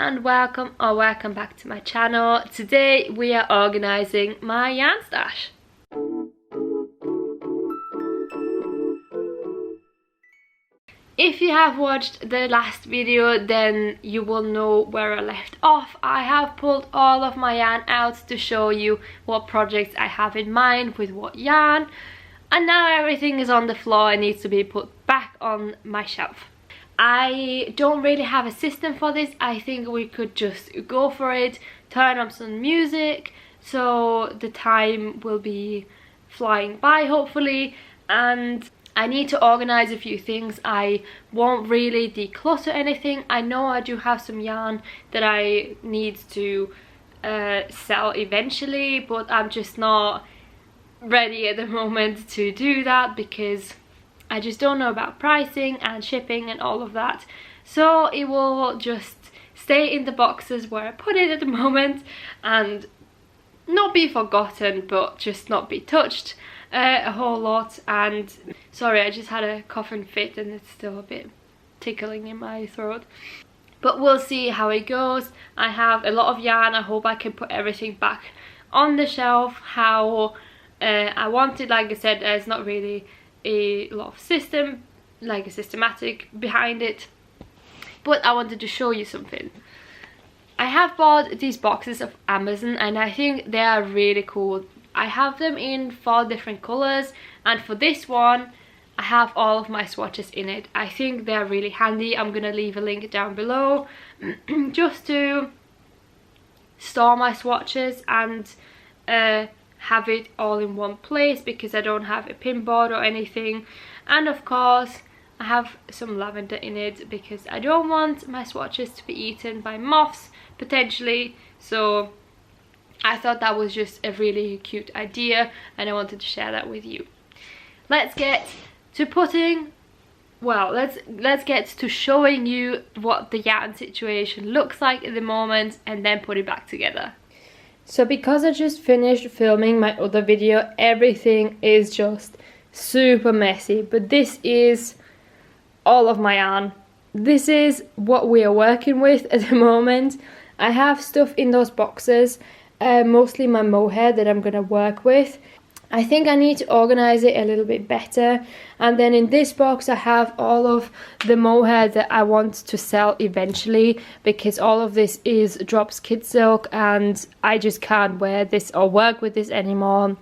and welcome back to my channel. Today we are organising my yarn stash. If you have watched the last video, then you will know where I left off. I have pulled all of my yarn out to show you what projects I have in mind with what yarn, and now everything is on the floor and needs to be put back on my shelf. I don't really have a system for this. I think we could just go for it, turn up some music so the time will be flying by hopefully, and I need to organise a few things. I won't really declutter anything. I know I do have some yarn that I need to sell eventually, but I'm just not ready at the moment to do that because I just don't know about pricing and shipping and all of that. So it will just stay in the boxes where I put it at the moment and not be forgotten, but just not be touched a whole lot. And sorry, I just had a coughing fit and it's still a bit tickling in my throat, but we'll see how it goes. I have a lot of yarn. I hope I can put everything back on the shelf how I want it. Like I said, there's not really a lot of systematic behind it, but I wanted to show you something. I have bought these boxes of Amazon and I think they are really cool. I have them in 4 different colours, and for this one I have all of my swatches in it. I think they're really handy. I'm gonna leave a link down below just to store my swatches and have it all in one place because I don't have a pin board or anything. And of course I have some lavender in it because I don't want my swatches to be eaten by moths potentially, so I thought that was just a really cute idea and I wanted to share that with you. Let's get to let's get to showing you what the yarn situation looks like at the moment and then put it back together. So because I just finished filming my other video, everything is just super messy, but this is all of my yarn. This is what we are working with at the moment. I have stuff in those boxes, mostly my mohair that I'm gonna work with. I think I need to organize it a little bit better, and then in this box I have all of the mohair that I want to sell eventually because all of this is drops kid silk and I just can't wear this or work with this anymore.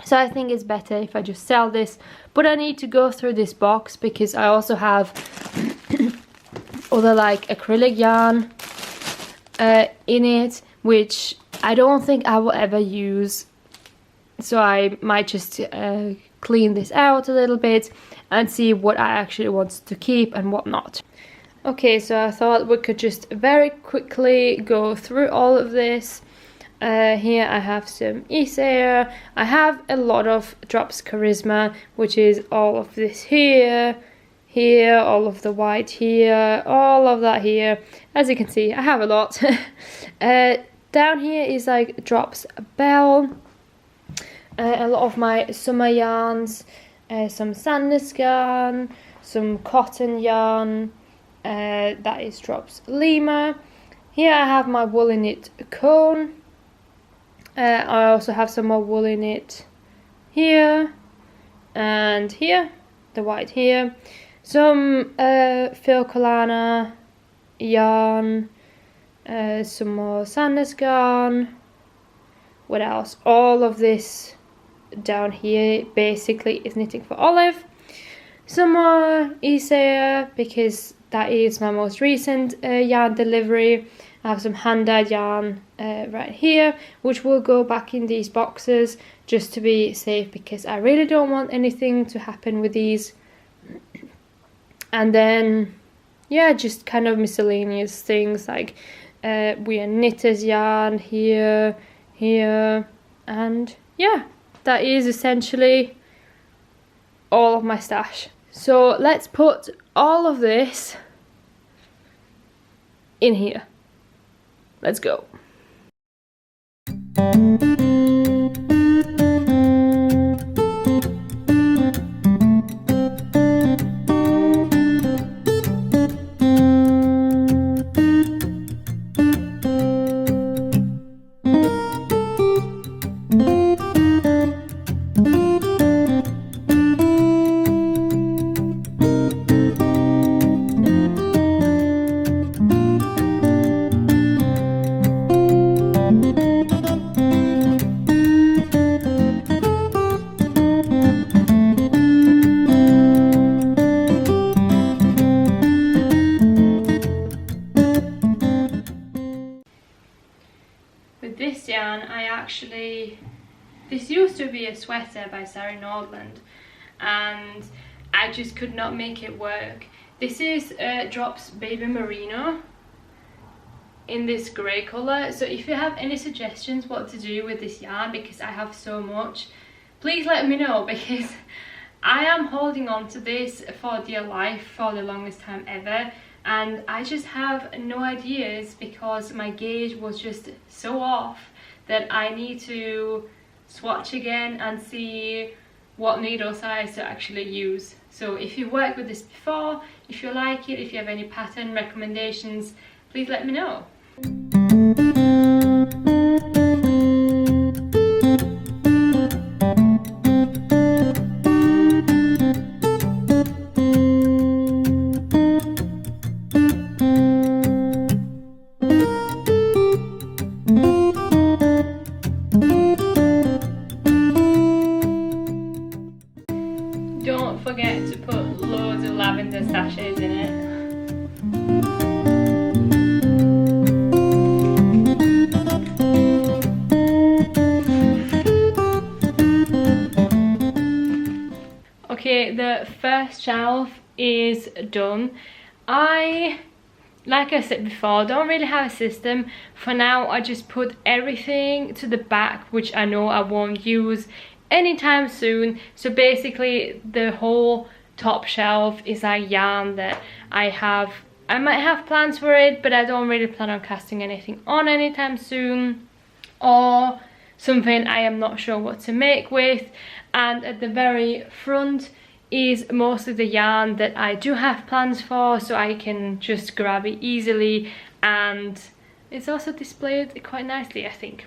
So I think it's better if I just sell this, but I need to go through this box because I also have other like acrylic yarn in it, which I don't think I will ever use. So I might just clean this out a little bit and see what I actually want to keep and what not. Okay, so I thought we could just very quickly go through all of this. Here I have some Isair. I have a lot of drops charisma, which is all of this here, all of the white here, all of that here. As you can see, I have a lot. Down here is like drops bell. A lot of my summer yarns, some sandnes yarn, some cotton yarn, that is drops Lima. Here I have my woolly knit cone. I also have some more woolly knit here and here, the white here. Some Phil-Colana yarn, some more sandnes yarn. What else? All of this down here basically is knitting for Olive. Some more Isair because that is my most recent yarn delivery. I have some hand-dyed yarn right here, which will go back in these boxes just to be safe because I really don't want anything to happen with these. And then yeah, just kind of miscellaneous things like we are knitters yarn here, and yeah, that is essentially all of my stash. So let's put all of this in here. Let's go. this yarn, this used to be a sweater by Sarah Nordland, and I just could not make it work. This is Drops Baby Merino in this grey colour. So if you have any suggestions what to do with this yarn, because I have so much, please let me know, because I am holding on to this for dear life for the longest time ever, and I just have no ideas because my gauge was just so off that I need to swatch again and see what needle size to actually use. So if you've worked with this before, if you like it, if you have any pattern recommendations, please let me know. Don't forget to put loads of lavender sachets in it. Okay, the first shelf is done. Like I said before, don't really have a system. For now, I just put everything to the back, which I know I won't use anytime soon. So basically the whole top shelf is like yarn that I might have plans for it, but I don't really plan on casting anything on anytime soon, or something I am not sure what to make with. And at the very front is mostly the yarn that I do have plans for, so I can just grab it easily, and it's also displayed quite nicely, I think.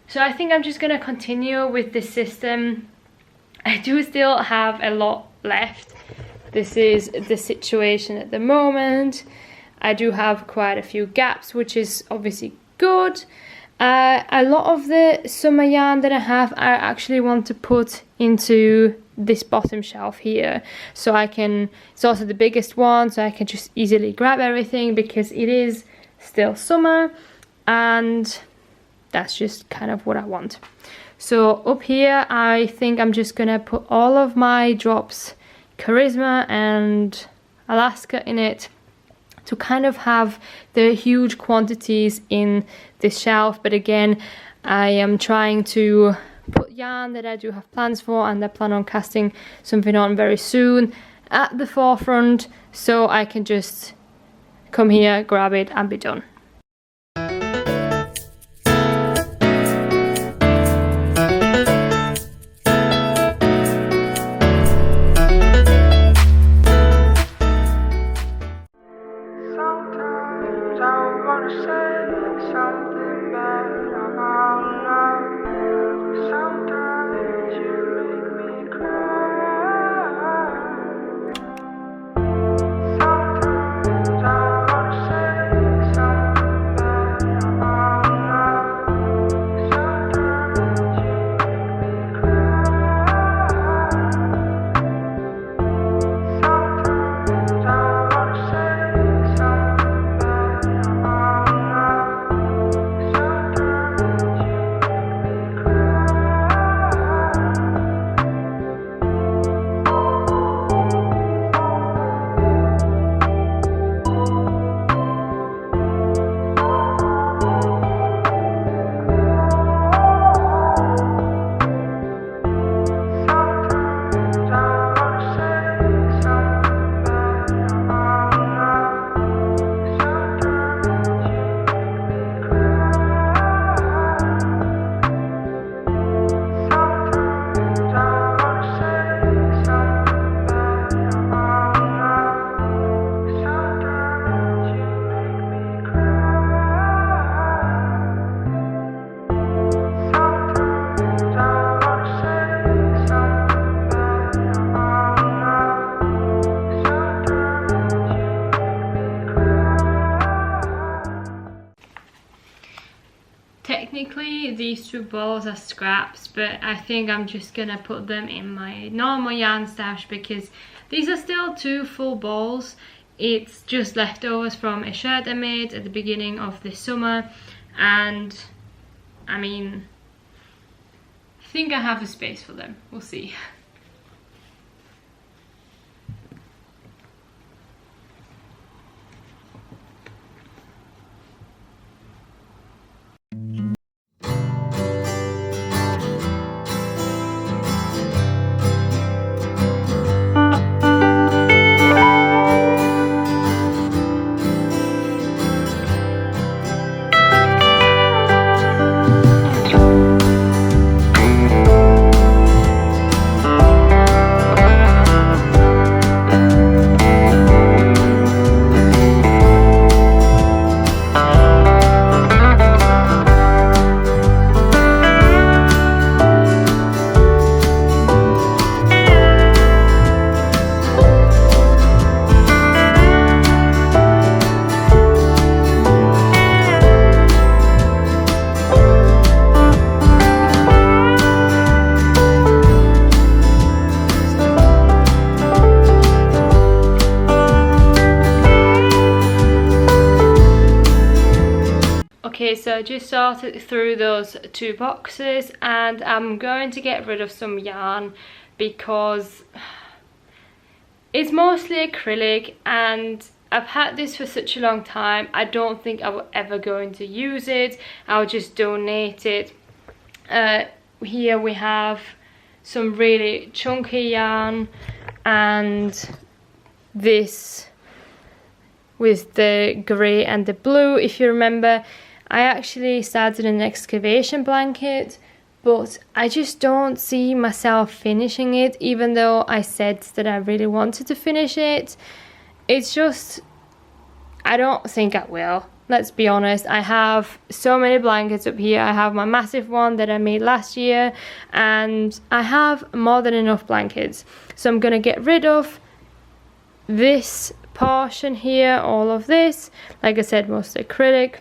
So I think I'm just gonna continue with this system. I do still have a lot left. This is the situation at the moment. I do have quite a few gaps, which is obviously good. A lot of the summer yarn that I have, I actually want to put into this bottom shelf here, so I can, it's also the biggest one, so I can just easily grab everything, because it is still summer and that's just kind of what I want. So up here, I think I'm just gonna put all of my Drops Charisma and Alaska in it, to kind of have the huge quantities in this shelf. But again, I am trying to put yarn that I do have plans for, and I plan on casting something on very soon, at the forefront, so I can just come here, grab it and be done. Technically these two balls are scraps, but I think I'm just gonna put them in my normal yarn stash, because these are still 2 full balls. It's just leftovers from a shirt I made at the beginning of this summer, and I mean, I think I have the space for them. We'll see. Okay, so I just sorted through those 2 boxes and I'm going to get rid of some yarn because it's mostly acrylic and I've had this for such a long time. I don't think I will ever going to use it. I'll just donate it. Here we have some really chunky yarn and this with the grey and the blue. If you remember, I actually started an excavation blanket, but I just don't see myself finishing it, even though I said that I really wanted to finish it. It's just, I don't think I will. Let's be honest, I have so many blankets up here. I have my massive one that I made last year, and I have more than enough blankets. So I'm gonna get rid of this portion here, all of this. Like I said, mostly acrylic.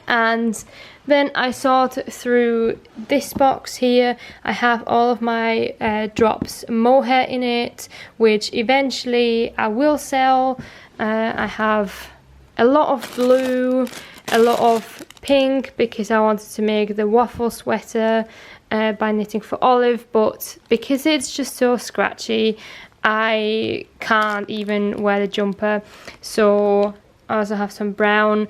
And then I sort through this box here. I have all of my drops mohair in it, which eventually I will sell. I have a lot of blue, a lot of pink, because I wanted to make the waffle sweater by Knitting for Olive, but because it's just so scratchy, I can't even wear the jumper. So I also have some brown.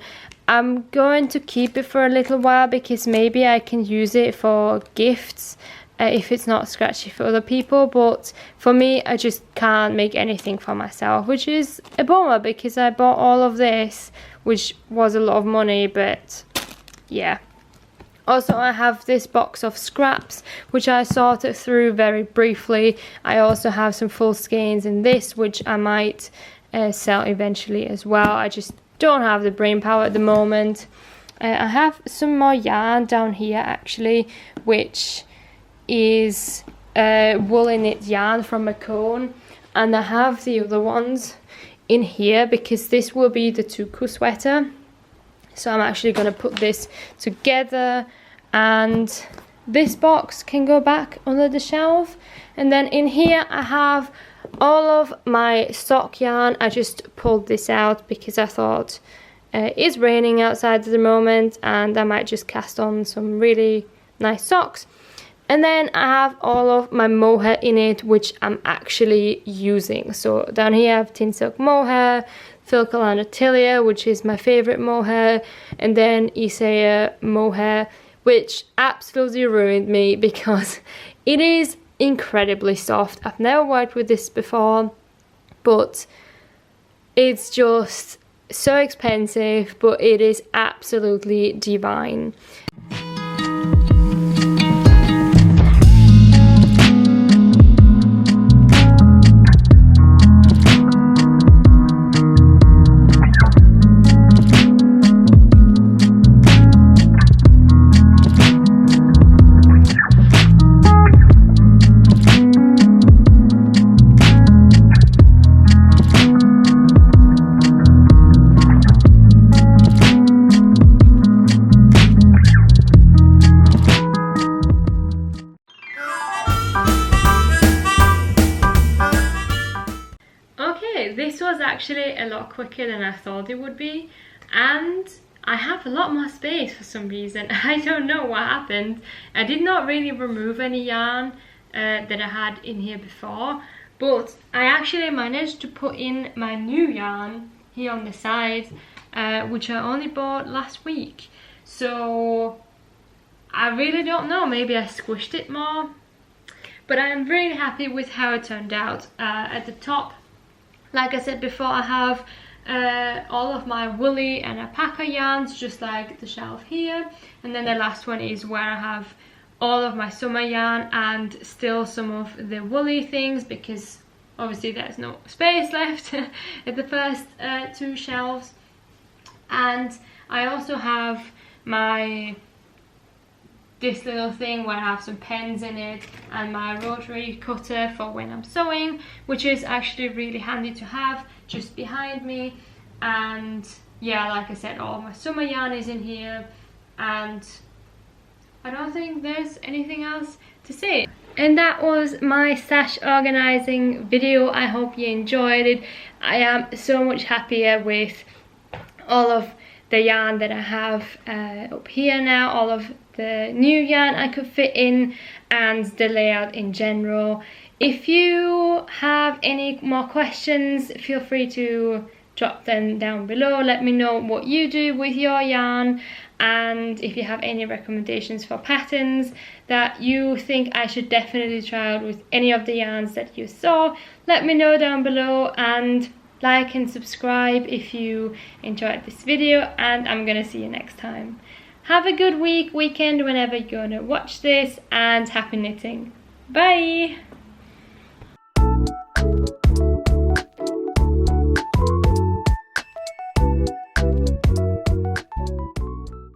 I'm going to keep it for a little while because maybe I can use it for gifts if it's not scratchy for other people, but for me I just can't make anything for myself, which is a bummer because I bought all of this, which was a lot of money, but yeah. Also, I have this box of scraps which I sorted through very briefly. I also have some full skeins in this which I might sell eventually as well. I just don't have the brain power at the moment. I have some more yarn down here actually, which is woolly knit yarn from a cone, and I have the other ones in here because this will be the tuku sweater. So I'm actually going to put this together, and this box can go back under the shelf. And then in here I have all of my sock yarn. I just pulled this out because I thought it's raining outside at the moment and I might just cast on some really nice socks. And then I have all of my mohair in it, which I'm actually using. So down here I have Tin Silk mohair, Filcolana Tilia, which is my favorite mohair, and then Isaiah mohair, which absolutely ruined me because it is incredibly soft. I've never worked with this before, but it's just so expensive, but it is absolutely divine. This was actually a lot quicker than I thought it would be, and I have a lot more space for some reason. I don't know what happened. I did not really remove any yarn that I had in here before, but I actually managed to put in my new yarn here on the side, which I only bought last week. So I really don't know, maybe I squished it more, but I'm really happy with how it turned out. At the top, like I said before, I have all of my woolly and alpaca yarns, just like the shelf here, and then the last one is where I have all of my summer yarn and still some of the woolly things, because obviously there's no space left at the first two shelves. And I also have this little thing where I have some pens in it, and my rotary cutter for when I'm sewing, which is actually really handy to have just behind me. And yeah, like I said, all my summer yarn is in here, and I don't think there's anything else to say. And that was my stash organizing video. I hope you enjoyed it. I am so much happier with all of the yarn that I have up here now, all of the new yarn I could fit in, and the layout in general. If you have any more questions, feel free to drop them down below. Let me know what you do with your yarn, and if you have any recommendations for patterns that you think I should definitely try out with any of the yarns that you saw, let me know down below, and like and subscribe if you enjoyed this video, and I'm gonna see you next time. Have a good weekend whenever you're gonna watch this, and happy knitting. Bye!